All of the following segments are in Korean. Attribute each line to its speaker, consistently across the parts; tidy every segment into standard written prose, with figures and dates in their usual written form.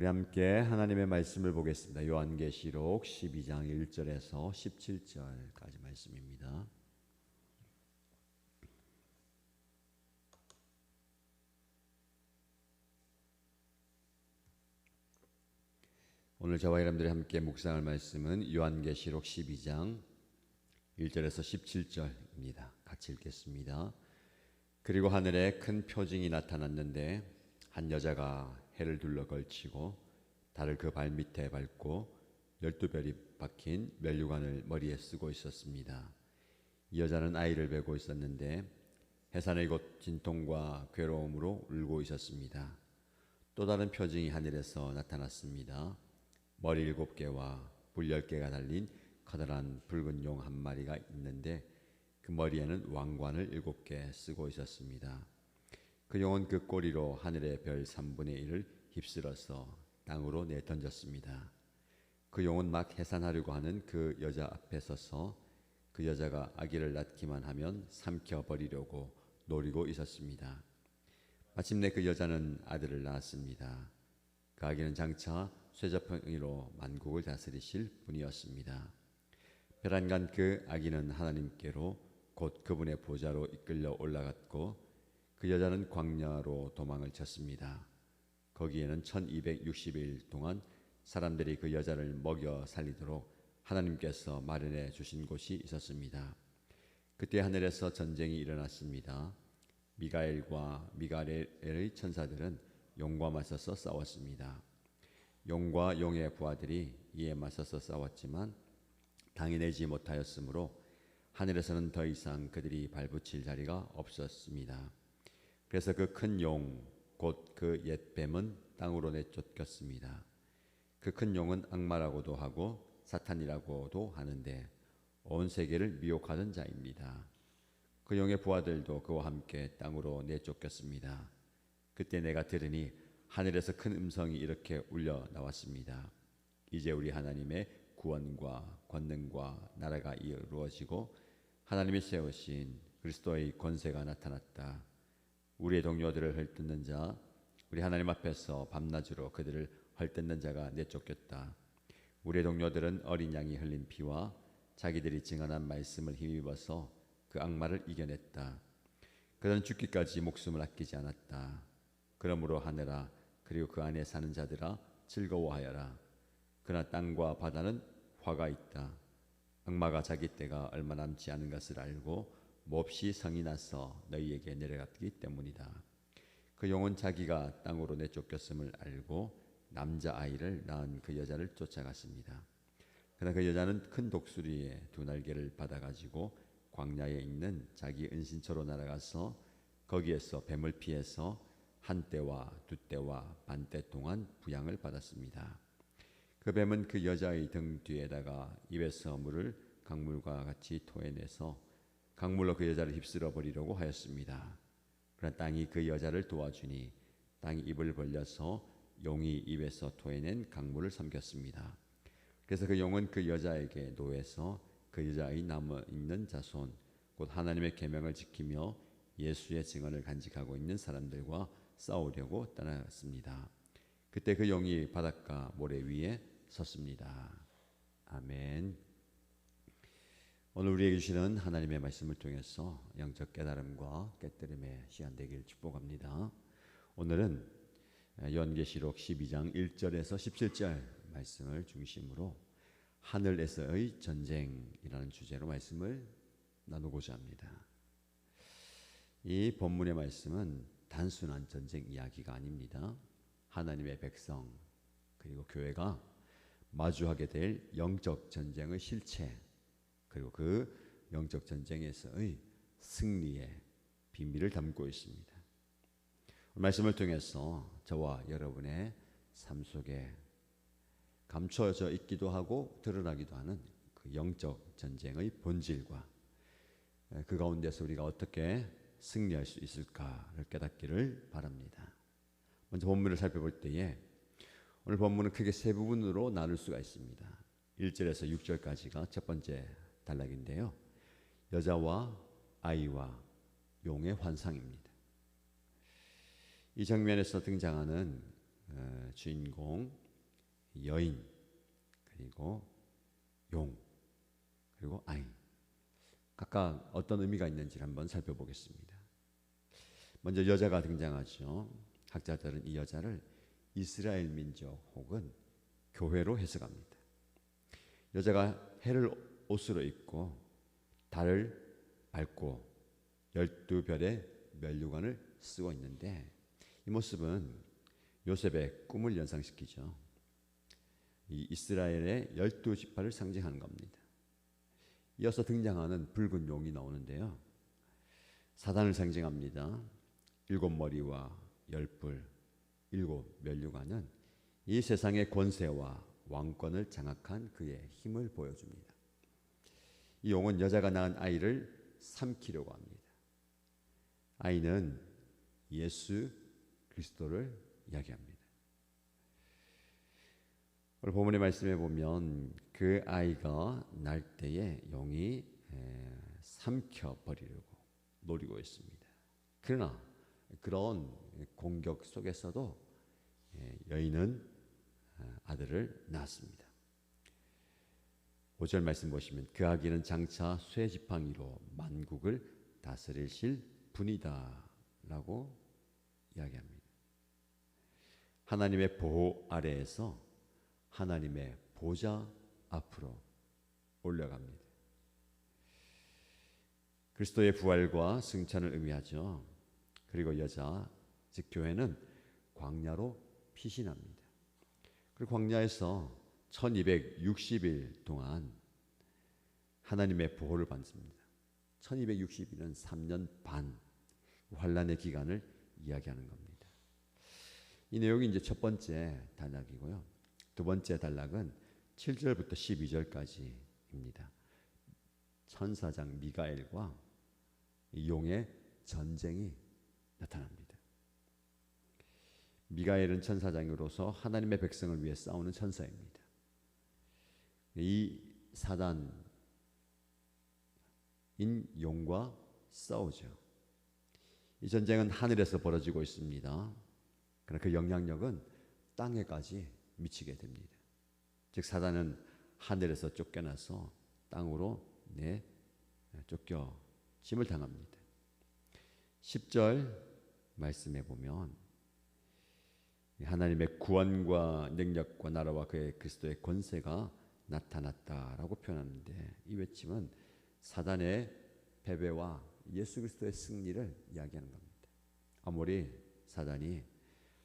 Speaker 1: 우리 함께 하나님의 말씀을 보겠습니다. 요한계시록 12장 1절에서 17절까지 말씀입니다. 오늘 저와 여러분들이 함께 묵상할 말씀은 요한계시록 12장 1절에서 17절입니다. 같이 읽겠습니다. 그리고 하늘에 큰 표징이 나타났는데 한 여자가 해를 둘러 걸치고 달을 그 발밑에 밟고 12별이 박힌 면류관을 머리에 쓰고 있었습니다. 이 여자는 아이를 베고 있었는데 해산의 곧 진통과 괴로움으로 울고 있었습니다. 또 다른 표징이 하늘에서 나타났습니다. 머리 7개와 뿔 10개가 달린 커다란 붉은 용 한 마리가 있는데 그 머리에는 왕관을 7개 쓰고 있었습니다. 그 용은 그 꼬리로 하늘의 별 3분의 1을 휩쓸어서 땅으로 내던졌습니다. 그 용은 막 해산하려고 하는 그 여자 앞에 서서 그 여자가 아기를 낳기만 하면 삼켜버리려고 노리고 있었습니다. 마침내 그 여자는 아들을 낳았습니다. 그 아기는 장차 쇠자팽이로 만국을 다스리실 분이었습니다. 벼랑간 그 아기는 하나님께로 곧 그분의 보좌로 이끌려 올라갔고 그 여자는 광야로 도망을 쳤습니다. 거기에는 1260일 동안 사람들이 그 여자를 먹여 살리도록 하나님께서 마련해 주신 곳이 있었습니다. 그때 하늘에서 전쟁이 일어났습니다. 미가엘과 미가엘의 천사들은 용과 맞서서 싸웠습니다. 용과 용의 부하들이 이에 맞서서 싸웠지만 당해내지 못하였으므로 하늘에서는 더 이상 그들이 발붙일 자리가 없었습니다. 그래서 그 큰 용, 곧 그 옛 뱀은 땅으로 내쫓겼습니다. 그 큰 용은 악마라고도 하고 사탄이라고도 하는데 온 세계를 미혹하던 자입니다. 그 용의 부하들도 그와 함께 땅으로 내쫓겼습니다. 그때 내가 들으니 하늘에서 큰 음성이 이렇게 울려 나왔습니다. 이제 우리 하나님의 구원과 권능과 나라가 이루어지고 하나님이 세우신 그리스도의 권세가 나타났다. 우리의 동료들을 헐뜯는 자, 우리 하나님 앞에서 밤낮으로 그들을 헐뜯는 자가 내쫓겼다. 우리의 동료들은 어린 양이 흘린 피와 자기들이 증언한 말씀을 힘입어서 그 악마를 이겨냈다. 그들은 죽기까지 목숨을 아끼지 않았다. 그러므로 하늘아, 그리고 그 안에 사는 자들아, 즐거워하여라. 그러나 땅과 바다는 화가 있다. 악마가 자기 때가 얼마 남지 않은 것을 알고 몹시 성이 나서 너희에게 내려갔기 때문이다. 그 용은 자기가 땅으로 내쫓겼음을 알고 남자아이를 낳은 그 여자를 쫓아갔습니다. 그러나 그 여자는 큰 독수리의 2날개를 받아가지고 광야에 있는 자기 은신처로 날아가서 거기에서 뱀을 피해서 1때와 2때와 반때 동안 부양을 받았습니다. 그 뱀은 그 여자의 등 뒤에다가 입에서 물을 강물과 같이 토해내서 강물로 그 여자를 휩쓸어 버리려고 하였습니다. 그러나 땅이 그 여자를 도와주니 땅이 입을 벌려서 용이 입에서 토해낸 강물을 삼켰습니다. 그래서 그 용은 그 여자에게 노해서 그 여자의 남아있는 자손 곧 하나님의 계명을 지키며 예수의 증언을 간직하고 있는 사람들과 싸우려고 떠나갔습니다. 그때 그 용이 바닷가 모래 위에 섰습니다. 아멘. 오늘 우리에게 주시는 하나님의 말씀을 통해서 영적 깨달음과 깨달음의 시간 되길 축복합니다. 오늘은 요한계시록 12장 1절에서 17절 말씀을 중심으로 하늘에서의 전쟁이라는 주제로 말씀을 나누고자 합니다. 이 본문의 말씀은 단순한 전쟁 이야기가 아닙니다. 하나님의 백성 그리고 교회가 마주하게 될 영적 전쟁의 실체 그리고 그 영적 전쟁에서의 승리의 비밀을 담고 있습니다. 말씀을 통해서 저와 여러분의 삶 속에 감춰져 있기도 하고 드러나기도 하는 그 영적 전쟁의 본질과 그 가운데서 우리가 어떻게 승리할 수 있을까를 깨닫기를 바랍니다. 먼저 본문을 살펴볼 때에 오늘 본문은 크게 세 부분으로 나눌 수가 있습니다. 1절에서 6절까지가 첫 번째 단락인데요. 여자와 아이와 용의 환상입니다. 이 장면에서 등장하는 주인공, 여인, 그리고 용, 그리고 아이. 각각 어떤 의미가 있는지를 한번 살펴보겠습니다. 먼저 여자가 등장하죠. 학자들은 이 여자를 이스라엘 민족 혹은 교회로 해석합니다. 여자가 해를 옷으로 입고 달을 밟고 12별의 면류관을 쓰고 있는데, 이 모습은 요셉의 꿈을 연상시키죠. 이 이스라엘의 12지파를 상징하는 겁니다. 이어서 등장하는 붉은 용이 나오는데요, 사단을 상징합니다. 7머리와 10뿔, 7면류관은 이 세상의 권세와 왕권을 장악한 그의 힘을 보여줍니다. 이 용은 여자가 낳은 아이를 삼키려고 합니다. 아이는 예수 그리스도를 이야기합니다. 오늘 본문의 말씀에 보면 그 아이가 날 때에 용이 삼켜버리려고 노리고 있습니다. 그러나 그런 공격 속에서도 여인은 아들을 낳았습니다. 5절 말씀 보시면 그 아기는 장차 쇠지팡이로 만국을 다스리실 분이다 라고 이야기합니다. 하나님의 보호 아래에서 하나님의 보좌 앞으로 올라갑니다. 그리스도의 부활과 승천을 의미하죠. 그리고 여자, 즉 교회는 광야로 피신합니다. 그리고 광야에서 1260일 동안 하나님의 보호를 받습니다. 1260일은 3년 반 환란의 기간을 이야기하는 겁니다. 이 내용이 이제 첫 번째 단락이고요. 두 번째 단락은 7절부터 12절까지입니다. 천사장 미가엘과 용의 전쟁이 나타납니다. 미가엘은 천사장으로서 하나님의 백성을 위해 싸우는 천사입니다. 이 사단인 용과 싸우죠. 이 전쟁은 하늘에서 벌어지고 있습니다. 그러나 그 영향력은 땅에까지 미치게 됩니다. 즉 사단은 하늘에서 쫓겨나서 땅으로 쫓겨짐을 당합니다. 10절 말씀해 보면 하나님의 구원과 능력과 나라와 그의 그리스도의 권세가 나타났다라고 표현하는데, 이 외침은 사단의 패배와 예수 그리스도의 승리를 이야기하는 겁니다. 아무리 사단이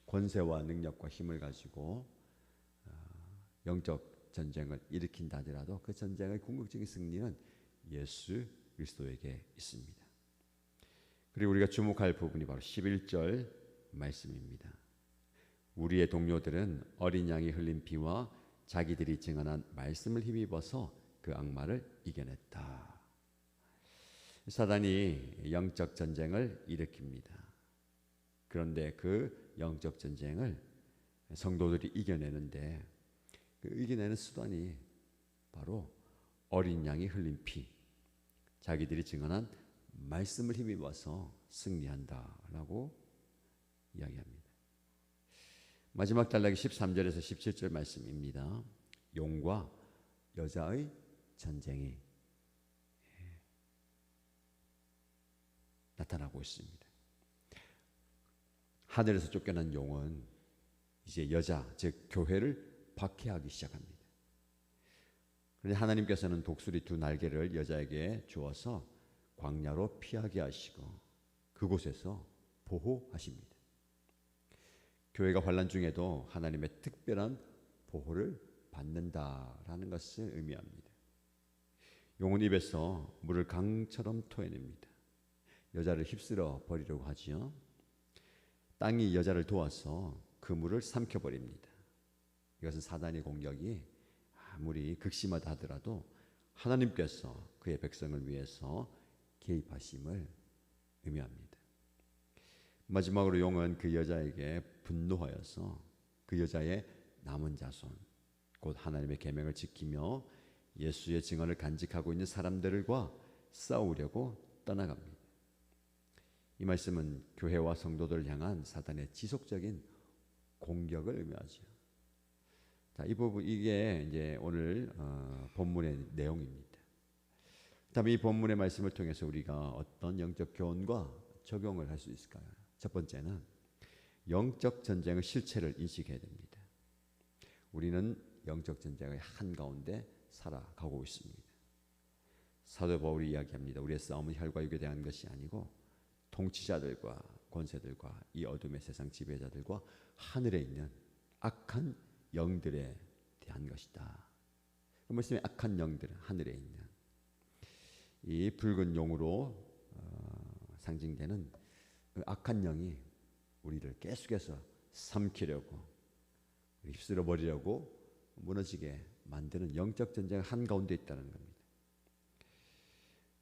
Speaker 1: 권세와 능력과 힘을 가지고 영적 전쟁을 일으킨다 하더라도 그 전쟁의 궁극적인 승리는 예수 그리스도에게 있습니다. 그리고 우리가 주목할 부분이 바로 11절 말씀입니다. 우리의 동료들은 어린 양이 흘린 피와 자기들이 증언한 말씀을 힘입어서 그 악마를 이겨냈다. 사단이 영적 전쟁을 일으킵니다. 그런데 그 영적 전쟁을 성도들이 이겨내는데, 그 이겨내는 수단이 바로 어린 양이 흘린 피, 자기들이 증언한 말씀을 힘입어서 승리한다라고 이야기합니다. 마지막 단락이 13절에서 17절 말씀입니다. 용과 여자의 전쟁이 나타나고 있습니다. 하늘에서 쫓겨난 용은 이제 여자, 즉 교회를 박해하기 시작합니다. 그런데 하나님께서는 독수리 2날개를 여자에게 주어서 광야로 피하게 하시고 그곳에서 보호하십니다. 교회가 환난 중에도 하나님의 특별한 보호를 받는다라는 것을 의미합니다. 용은 입에서 물을 강처럼 토해냅니다. 여자를 휩쓸어 버리려고 하지요. 땅이 여자를 도와서 그 물을 삼켜버립니다. 이것은 사단의 공격이 아무리 극심하다 하더라도 하나님께서 그의 백성을 위해서 개입하심을 의미합니다. 마지막으로 용은 그 여자에게 분노하여서 그 여자의 남은 자손, 곧 하나님의 계명을 지키며 예수의 증언을 간직하고 있는 사람들과 싸우려고 떠나갑니다. 이 말씀은 교회와 성도들을 향한 사단의 지속적인 공격을 의미하죠. 자, 이 부분 이게 이제 오늘 본문의 내용입니다. 다음 이 본문의 말씀을 통해서 우리가 어떤 영적 교훈과 적용을 할 수 있을까요? 첫 번째는 영적 전쟁의 실체를 인식해야 됩니다. 우리는 영적 전쟁의 한가운데 살아가고 있습니다. 사도 바울이 이야기합니다. 우리의 싸움은 혈과 육에 대한 것이 아니고 통치자들과 권세들과 이 어둠의 세상 지배자들과 하늘에 있는 악한 영들에 대한 것이다. 그 말씀에 악한 영들은 하늘에 있는 이 붉은 용으로 상징되는 그 악한 영이 우리를 계속해서 삼키려고 휩쓸어 버리려고 무너지게 만드는 영적 전쟁 한가운데 있다는 겁니다.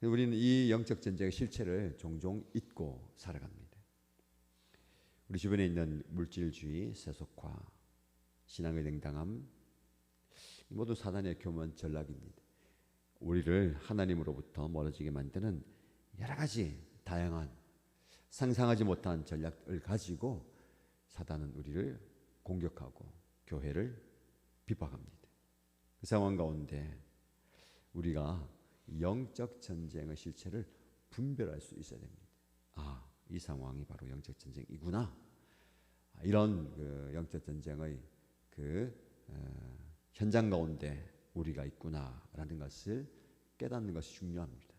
Speaker 1: 우리는 이 영적 전쟁의 실체를 종종 잊고 살아갑니다. 우리 주변에 있는 물질주의, 세속화, 신앙의 냉담함 모두 사단의 교만 전략입니다. 우리를 하나님으로부터 멀어지게 만드는 여러 가지 다양한 상상하지 못한 전략을 가지고 사단은 우리를 공격하고 교회를 비박합니다. 그 상황 가운데 우리가 영적 전쟁의 실체를 분별할 수 있어야 됩니다. 아, 이 상황이 바로 영적 전쟁이구나. 이런 그 영적 전쟁의 현장 가운데 우리가 있구나라는 것을 깨닫는 것이 중요합니다.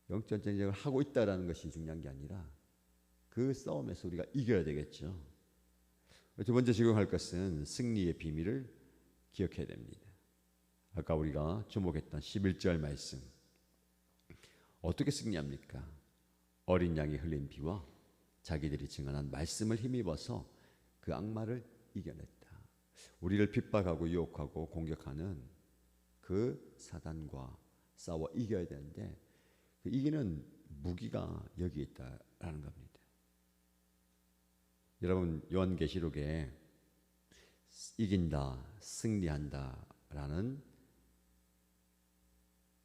Speaker 1: 영적 전쟁을 하고 있다라는 것이 중요한 게 아니라 그 싸움에서 우리가 이겨야 되겠죠. 두 번째 적용할 것은 승리의 비밀을 기억해야 됩니다. 아까 우리가 주목했던 11절 말씀. 어떻게 승리합니까? 어린 양이 흘린 피와 자기들이 증언한 말씀을 힘입어서 그 악마를 이겨냈다. 우리를 핍박하고 유혹하고 공격하는 그 사단과 싸워 이겨야 되는데 그 이기는 무기가 여기 있다라는 겁니다. 여러분 요한계시록에 이긴다, 승리한다라는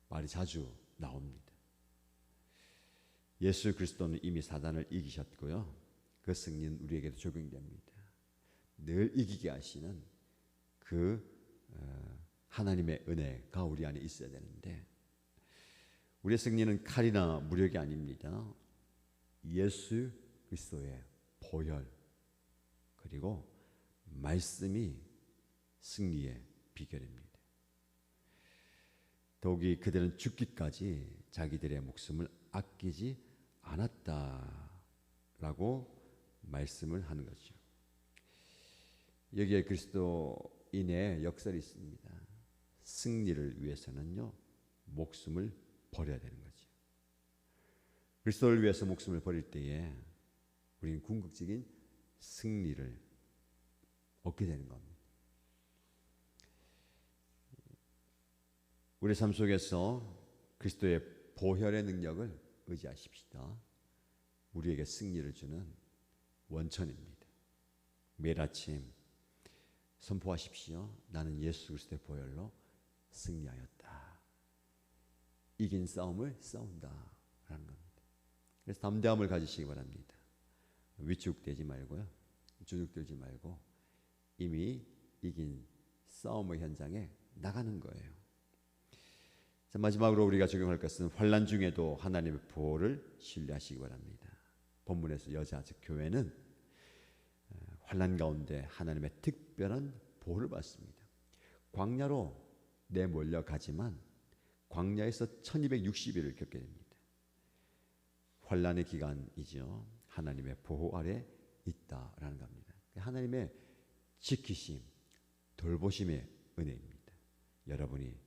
Speaker 1: 말이 자주 나옵니다. 예수 그리스도는 이미 사단을 이기셨고요. 그 승리는 우리에게도 적용됩니다. 늘 이기게 하시는 그 하나님의 은혜가 우리 안에 있어야 되는데 우리의 승리는 칼이나 무력이 아닙니다. 예수 그리스도의 보혈 그리고 말씀이 승리의 비결입니다. 더욱이 그들은 죽기까지 자기들의 목숨을 아끼지 않았다라고 말씀을 하는 거죠. 여기에 그리스도인의 역설이 있습니다. 승리를 위해서는요 목숨을 버려야 되는 거죠. 그리스도를 위해서 목숨을 버릴 때에 우리는 궁극적인 승리를 얻게 되는 겁니다. 우리 삶 속에서 그리스도의 보혈의 능력을 의지하십시다. 우리에게 승리를 주는 원천입니다. 매일 아침 선포하십시오. 나는 예수 그리스도의 보혈로 승리하였다. 이긴 싸움을 싸운다라는 겁니다. 그래서 담대함을 가지시기 바랍니다. 위축되지 말고요. 주눅들지 말고 이미 이긴 싸움의 현장에 나가는 거예요. 자, 마지막으로 우리가 적용할 것은 환난 중에도 하나님의 보호를 신뢰하시기 바랍니다. 본문에서 여자 즉 교회는 환난 가운데 하나님의 특별한 보호를 받습니다. 광야로 내몰려가지만 광야에서 1260일을 겪게 됩니다. 환난의 기간이죠. 하나님의 보호 아래 있다라는 겁니다. 하나님의 지키심, 돌보심의 은혜입니다. 여러분이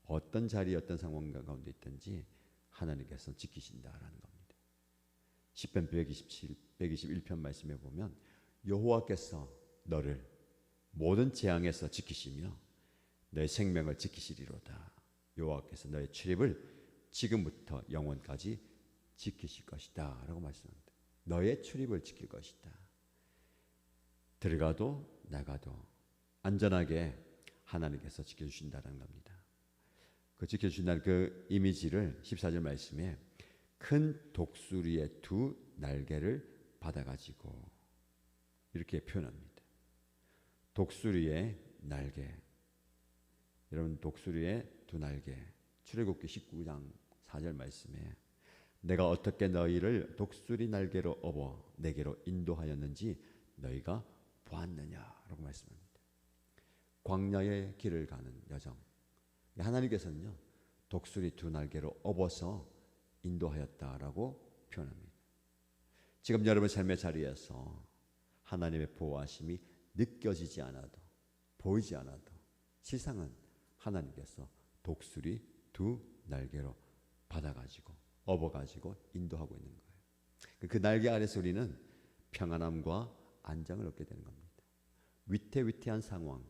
Speaker 1: 어떤 자리, 어떤 상황 가운데 있든지 하나님께서 지키신다라는 겁니다. 시편 121편 말씀에 보면 여호와께서 너를 모든 재앙에서 지키시며 너의 생명을 지키시리로다. 여호와께서 너의 출입을 지금부터 영원까지 지키실 것이다 라고 말씀합니다. 너의 출입을 지킬 것이다. 들어가도 나가도 안전하게 하나님께서 지켜주신다는 겁니다. 그 지켜주신다는 그 이미지를 14절 말씀에 큰 독수리의 두 날개를 받아가지고 이렇게 표현합니다. 독수리의 날개. 여러분, 독수리의 두 날개. 출애굽기 19장 4절 말씀에 내가 어떻게 너희를 독수리 날개로 업어 내게로 인도하였는지 너희가 보았느냐라고 말씀합니다. 광야의 길을 가는 여정. 하나님께서는요, 독수리 두 날개로 업어서 인도하였다라고 표현합니다. 지금 여러분 삶의 자리에서 하나님의 보호하심이 느껴지지 않아도, 보이지 않아도 세상은 하나님께서 독수리 두 날개로 받아가지고 업어가지고 인도하고 있는 거예요. 그 날개 아래서 우리는 평안함과 안정을 얻게 되는 겁니다. 위태위태한 상황,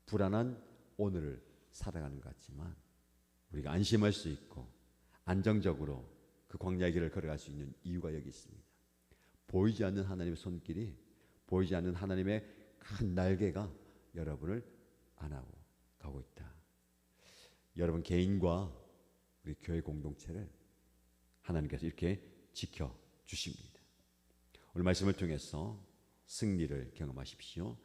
Speaker 1: 불안한 오늘을 살아가는 것 같지만 우리가 안심할 수 있고 안정적으로 그 광야의 길을 걸어갈 수 있는 이유가 여기 있습니다. 보이지 않는 하나님의 손길이, 보이지 않는 하나님의 큰 날개가 여러분을 안고 가고 있다. 여러분 개인과 우리 교회 공동체를 하나님께서 이렇게 지켜주십니다. 오늘 말씀을 통해서 승리를 경험하십시오.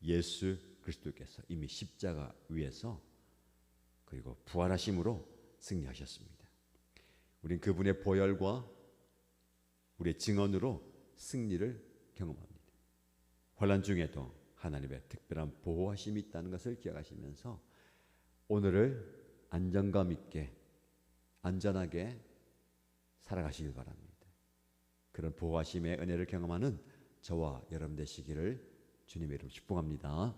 Speaker 1: 예수 그리스도께서 이미 십자가 위에서 그리고 부활하심으로 승리하셨습니다. 우린 그분의 보혈과 우리의 증언으로 승리를 경험합니다. 환난 중에도 하나님의 특별한 보호하심이 있다는 것을 기억하시면서 오늘을 안정감 있게 안전하게 살아가시길 바랍니다. 그런 보호하심의 은혜를 경험하는 저와 여러분 되시기를 주님의 이름으로 축복합니다.